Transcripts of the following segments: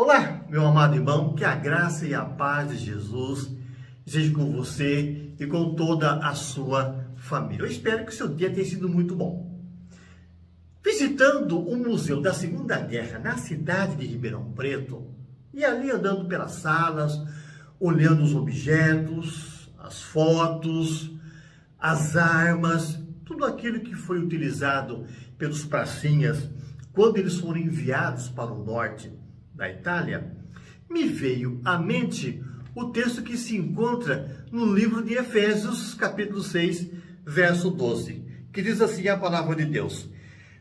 Olá, meu amado irmão, que a graça e a paz de Jesus esteja com você e com toda a sua família. Eu espero que o seu dia tenha sido muito bom. Visitando o Museu da Segunda Guerra na cidade de Ribeirão Preto, e ali andando pelas salas, olhando os objetos, as fotos, as armas, tudo aquilo que foi utilizado pelos pracinhas quando eles foram enviados para o norte da Itália, me veio à mente o texto que se encontra no livro de Efésios, capítulo 6, verso 12, que diz assim a palavra de Deus: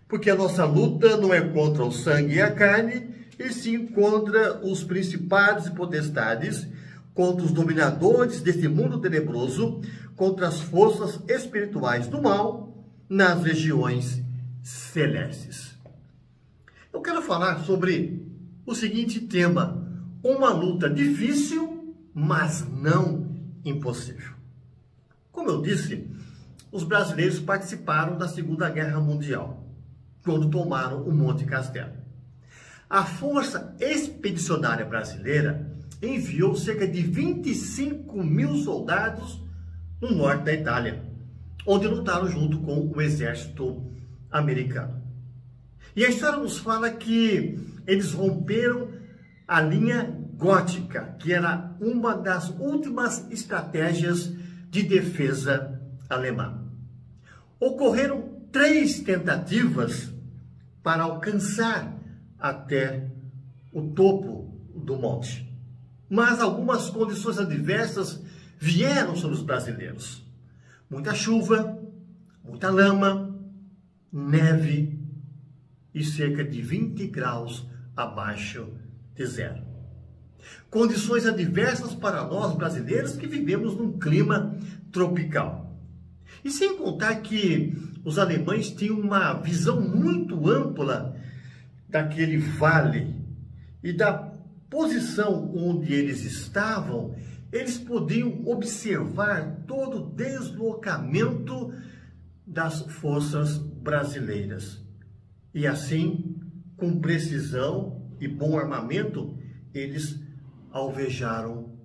porque a nossa luta não é contra o sangue e a carne, e sim contra os principados e potestades, contra os dominadores deste mundo tenebroso, contra as forças espirituais do mal nas regiões celestes. Eu quero falar sobre o seguinte tema: uma luta difícil, mas não impossível. Como eu disse, os brasileiros participaram da Segunda Guerra Mundial, quando tomaram o Monte Castelo. A Força Expedicionária Brasileira enviou cerca de 25 mil soldados no norte da Itália, onde lutaram junto com o exército americano. E a história nos fala que eles romperam a linha gótica, que era uma das últimas estratégias de defesa alemã. Ocorreram 3 tentativas para alcançar até o topo do monte, mas algumas condições adversas vieram sobre os brasileiros. Muita chuva, muita lama, neve e cerca de 20 graus abaixo de zero. Condições adversas para nós brasileiros que vivemos num clima tropical. E sem contar que os alemães tinham uma visão muito ampla daquele vale e da posição onde eles estavam, eles podiam observar todo o deslocamento das forças brasileiras. E assim, com precisão e bom armamento, eles alvejaram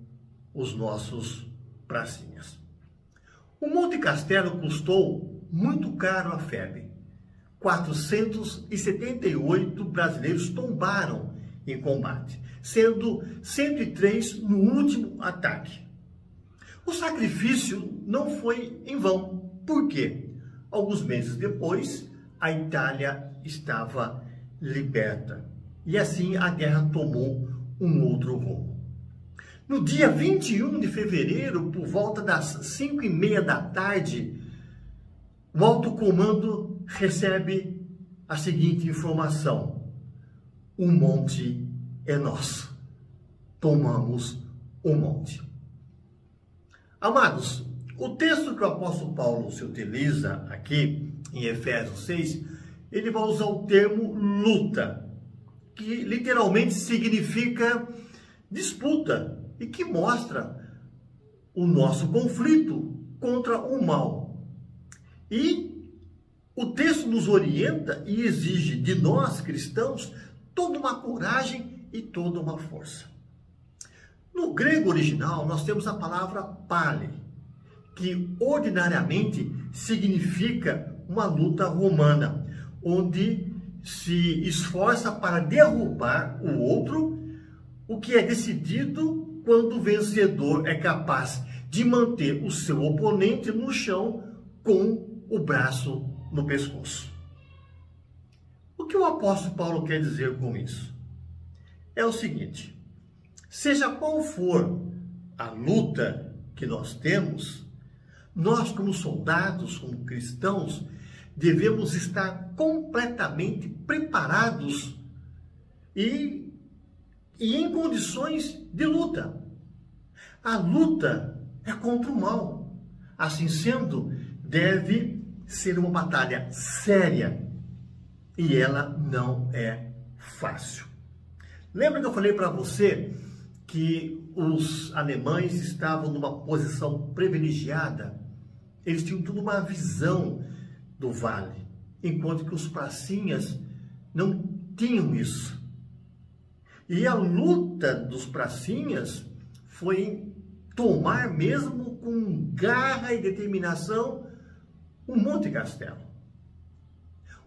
os nossos pracinhas. O Monte Castelo custou muito caro à FEB. 478 brasileiros tombaram em combate, sendo 103 no último ataque. O sacrifício não foi em vão. Por quê? Alguns meses depois, a Itália estava liberta. E assim a guerra tomou um outro rumo. No dia 21 de fevereiro, por volta das 5h30 da tarde, o alto comando recebe a seguinte informação: o monte é nosso. Tomamos o monte. Amados, o texto que o apóstolo Paulo se utiliza aqui em Efésios 6, ele vai usar o termo luta, que literalmente significa disputa e que mostra o nosso conflito contra o mal. E o texto nos orienta e exige de nós, cristãos, toda uma coragem e toda uma força. No grego original, nós temos a palavra pale, que ordinariamente significa uma luta romana, onde se esforça para derrubar o outro, o que é decidido quando o vencedor é capaz de manter o seu oponente no chão com o braço no pescoço. O que o apóstolo Paulo quer dizer com isso? É o seguinte: seja qual for a luta que nós temos, nós como soldados, como cristãos, devemos estar completamente preparados e em condições de luta. A luta é contra o mal. Assim sendo, deve ser uma batalha séria e ela não é fácil. Lembra que eu falei para você que os alemães estavam numa posição privilegiada? Eles tinham toda uma visão do vale, enquanto que os pracinhas não tinham isso. E a luta dos pracinhas foi em tomar mesmo com garra e determinação o Monte Castelo.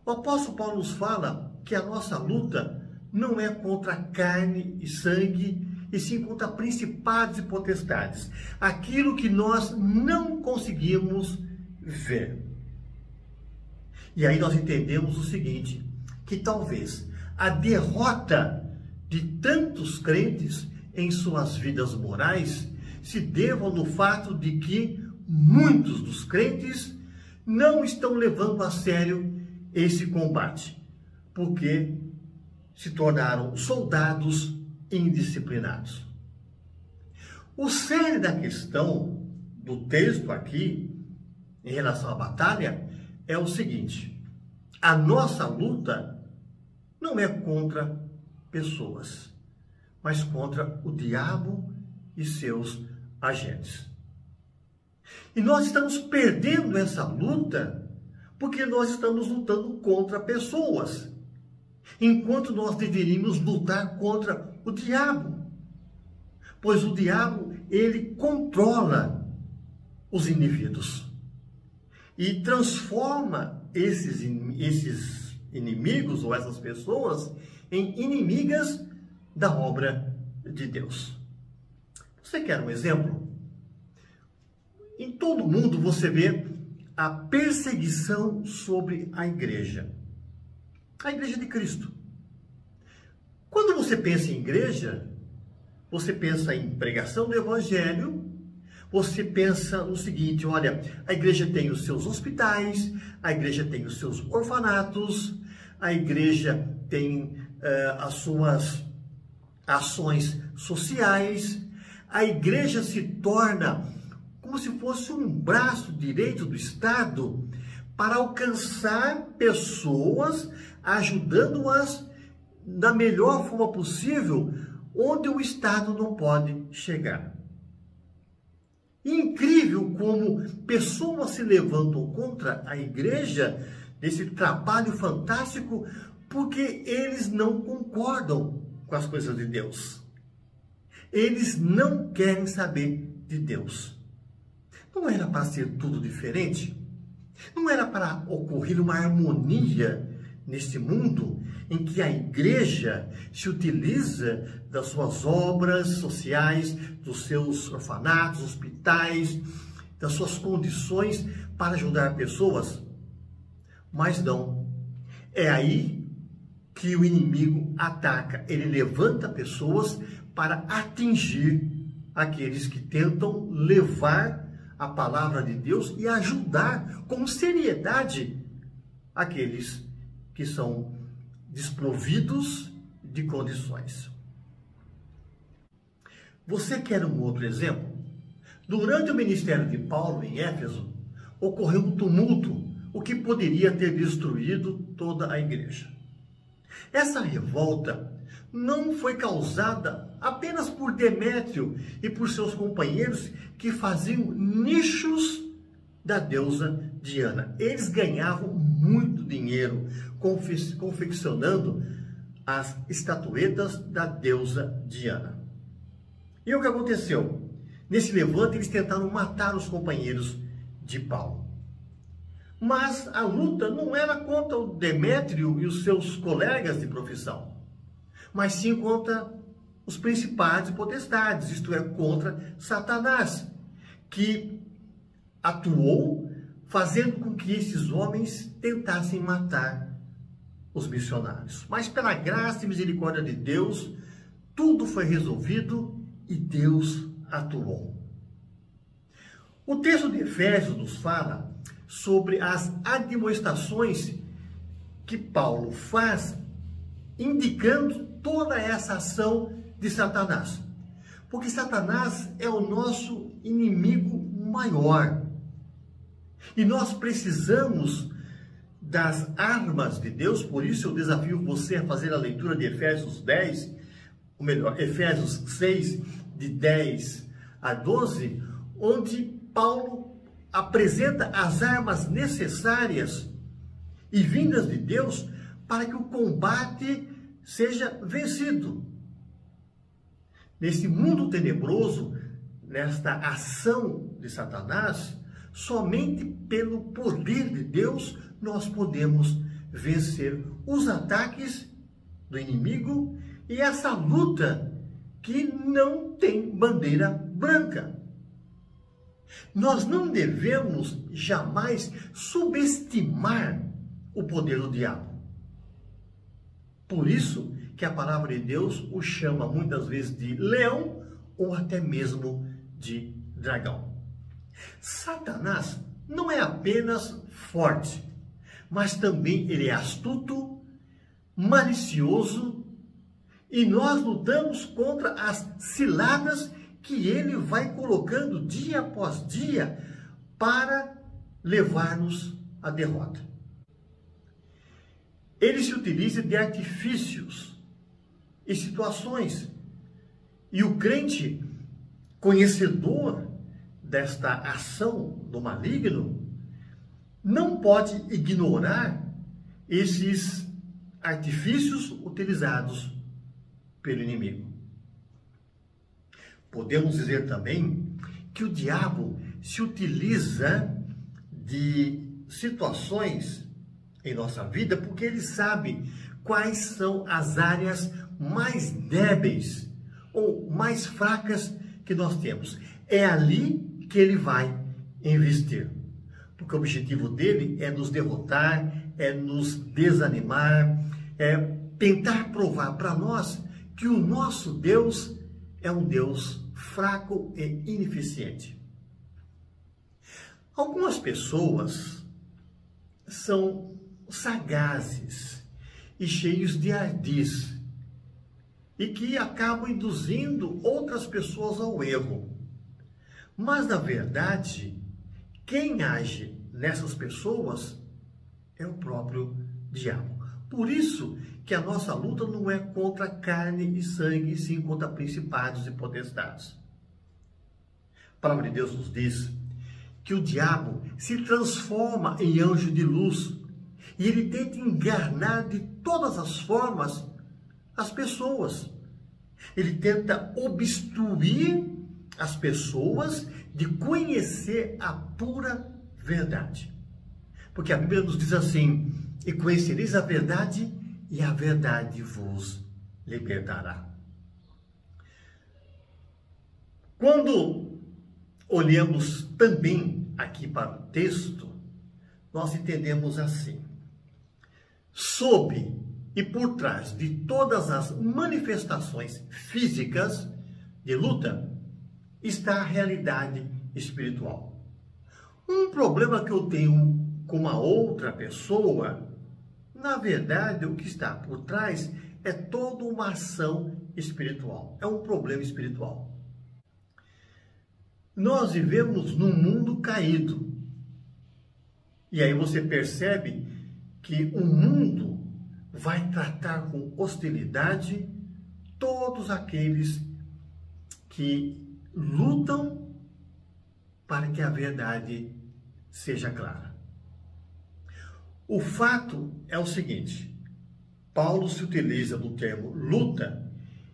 O apóstolo Paulo nos fala que a nossa luta não é contra carne e sangue, e sim contra principados e potestades, aquilo que nós não conseguimos ver. E aí nós entendemos o seguinte, que talvez a derrota de tantos crentes em suas vidas morais se deva no fato de que muitos dos crentes não estão levando a sério esse combate, porque se tornaram soldados indisciplinados. O cerne da questão do texto aqui, em relação à batalha, é o seguinte: a nossa luta não é contra pessoas, mas contra o diabo e seus agentes. E nós estamos perdendo essa luta porque nós estamos lutando contra pessoas, enquanto nós deveríamos lutar contra o diabo. Pois o diabo, ele controla os indivíduos e transforma esses inimigos ou essas pessoas em inimigas da obra de Deus. Você quer um exemplo? Em todo mundo você vê a perseguição sobre a igreja de Cristo. Quando você pensa em igreja, você pensa em pregação do evangelho, você pensa no seguinte: olha, a igreja tem os seus hospitais, a igreja tem os seus orfanatos, a igreja tem as suas ações sociais, a igreja se torna como se fosse um braço direito do Estado para alcançar pessoas, ajudando-as da melhor forma possível, onde o Estado não pode chegar. Incrível como pessoas se levantam contra a igreja, desse trabalho fantástico, porque eles não concordam com as coisas de Deus. Eles não querem saber de Deus. Não era para ser tudo diferente? Não era para ocorrer uma harmonia neste mundo em que a igreja se utiliza das suas obras sociais, dos seus orfanatos, hospitais, das suas condições para ajudar pessoas? Mas não. É aí que o inimigo ataca. Ele levanta pessoas para atingir aqueles que tentam levar a palavra de Deus e ajudar com seriedade aqueles que são desprovidos de condições. Você quer um outro exemplo? Durante o ministério de Paulo em Éfeso, ocorreu um tumulto, o que poderia ter destruído toda a igreja. Essa revolta não foi causada apenas por Demétrio e por seus companheiros que faziam nichos da deusa Diana. Eles ganhavam muito dinheiro confeccionando as estatuetas da deusa Diana. E o que aconteceu? Nesse levante, eles tentaram matar os companheiros de Paulo. Mas a luta não era contra o Demétrio e os seus colegas de profissão, mas sim contra os principados e potestades, isto é, contra Satanás, que atuou fazendo com que esses homens tentassem matar os missionários. Mas pela graça e misericórdia de Deus, tudo foi resolvido e Deus atuou. O texto de Efésios nos fala sobre as admoestações que Paulo faz, indicando toda essa ação de Satanás. Porque Satanás é o nosso inimigo maior. E nós precisamos das armas de Deus, por isso eu desafio você a fazer a leitura de Efésios 10, ou melhor, Efésios 6, de 10 a 12, onde Paulo apresenta as armas necessárias e vindas de Deus para que o combate seja vencido. nesse mundo tenebroso, nesta ação de Satanás, somente pelo poder de Deus nós podemos vencer os ataques do inimigo e essa luta que não tem bandeira branca. Nós não devemos jamais subestimar o poder do diabo. Por isso que a palavra de Deus o chama muitas vezes de leão ou até mesmo de dragão. Satanás não é apenas forte, mas também ele é astuto, malicioso, e nós lutamos contra as ciladas que ele vai colocando dia após dia para levar-nos à derrota. Ele se utiliza de artifícios e situações, e o crente, conhecedor desta ação do maligno, não pode ignorar esses artifícios utilizados pelo inimigo. Podemos dizer também que o diabo se utiliza de situações em nossa vida porque ele sabe quais são as áreas mais débeis ou mais fracas que nós temos. É ali que ele vai investir. Porque o objetivo dele é nos derrotar, é nos desanimar, é tentar provar para nós que o nosso Deus é um Deus fraco e ineficiente. Algumas pessoas são sagazes e cheios de ardis e que acabam induzindo outras pessoas ao erro. Mas, na verdade, quem age nessas pessoas é o próprio diabo. Por isso que a nossa luta não é contra carne e sangue, sim contra principados e potestades. A palavra de Deus nos diz que o diabo se transforma em anjo de luz e ele tenta enganar de todas as formas as pessoas. Ele tenta obstruir as pessoas de conhecer a pura verdade. Porque a Bíblia nos diz assim: e conhecereis a verdade, e a verdade vos libertará. Quando olhamos também aqui para o texto, nós entendemos assim: sob e por trás de todas as manifestações físicas de luta, está a realidade espiritual. Um problema que eu tenho com uma outra pessoa, na verdade, o que está por trás é toda uma ação espiritual. É um problema espiritual. Nós vivemos num mundo caído. E aí você percebe que o mundo vai tratar com hostilidade todos aqueles que lutam para que a verdade seja clara. O fato é o seguinte: Paulo se utiliza do termo luta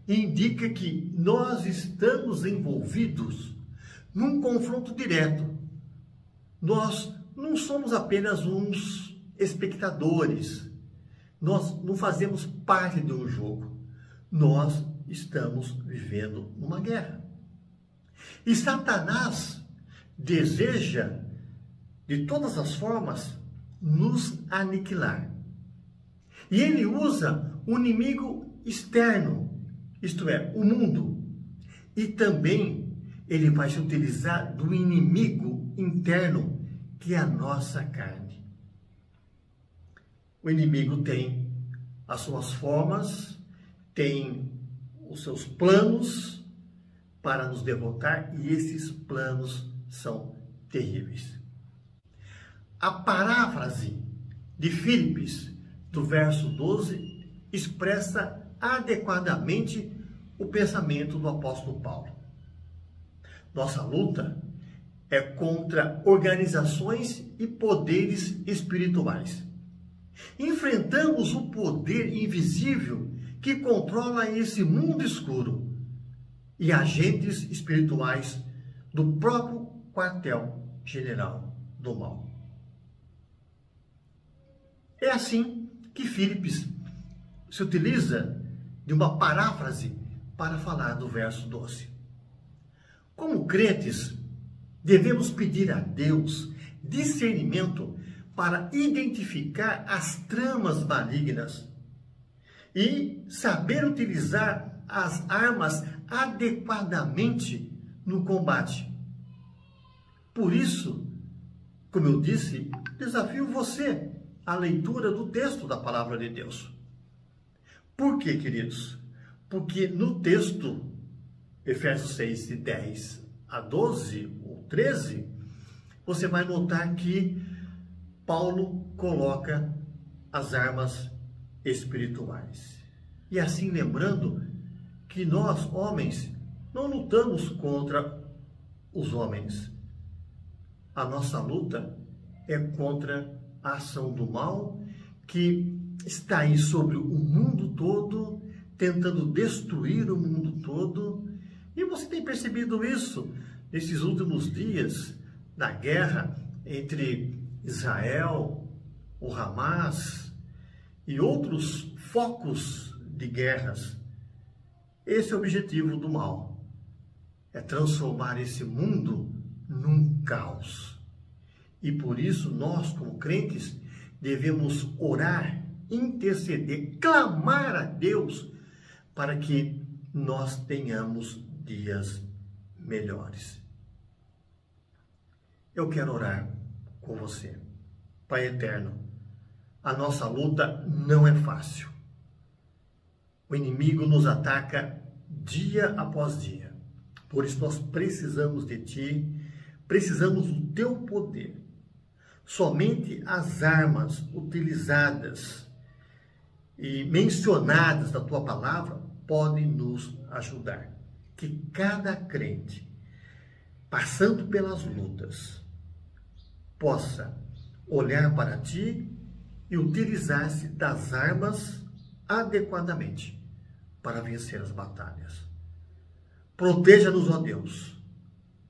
e indica que nós estamos envolvidos num confronto direto. Nós não somos apenas uns espectadores, nós não fazemos parte de um jogo, nós estamos vivendo uma guerra. E Satanás deseja, de todas as formas, nos aniquilar. E ele usa o inimigo externo, isto é, o mundo. E também ele vai se utilizar do inimigo interno, que é a nossa carne. O inimigo tem as suas formas, tem os seus planos para nos derrotar, e esses planos são terríveis. A paráfrase de Filipenses, do verso 12, expressa adequadamente o pensamento do apóstolo Paulo. Nossa luta é contra organizações e poderes espirituais. Enfrentamos o poder invisível que controla esse mundo escuro. e agentes espirituais do próprio quartel-general do mal. É assim que Filipe se utiliza de uma paráfrase para falar do verso 12. Como crentes, devemos pedir a Deus discernimento para identificar as tramas malignas e saber utilizar as armas adequadamente no combate. Por isso, como eu disse, desafio você à leitura do texto da palavra de Deus. Por quê, queridos? Porque no texto, Efésios 6, de 10 a 12 ou 13, você vai notar que Paulo coloca as armas espirituais. E assim lembrando que nós, homens, não lutamos contra os homens. A nossa luta é contra a ação do mal que está aí sobre o mundo todo, tentando destruir o mundo todo. E você tem percebido isso nesses últimos dias, na guerra entre Israel, o Hamas e outros focos de guerras. Esse é o objetivo do mal, é transformar esse mundo num caos. E por isso nós, como crentes, devemos orar, interceder, clamar a Deus para que nós tenhamos dias melhores. Eu quero orar com você. Pai eterno, a nossa luta não é fácil. O inimigo nos ataca dia após dia. Por isso nós precisamos de Ti, precisamos do Teu poder. Somente as armas utilizadas e mencionadas na Tua palavra podem nos ajudar. Que cada crente, passando pelas lutas, possa olhar para Ti e utilizar-se das armas adequadamente para vencer as batalhas. Proteja-nos, ó Deus.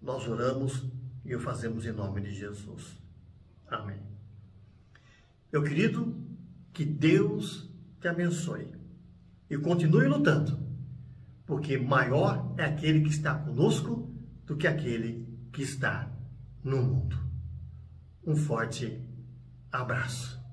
Nós oramos e o fazemos em nome de Jesus. Amém. Meu querido, que Deus te abençoe e continue lutando, porque maior é aquele que está conosco do que aquele que está no mundo. Um forte abraço.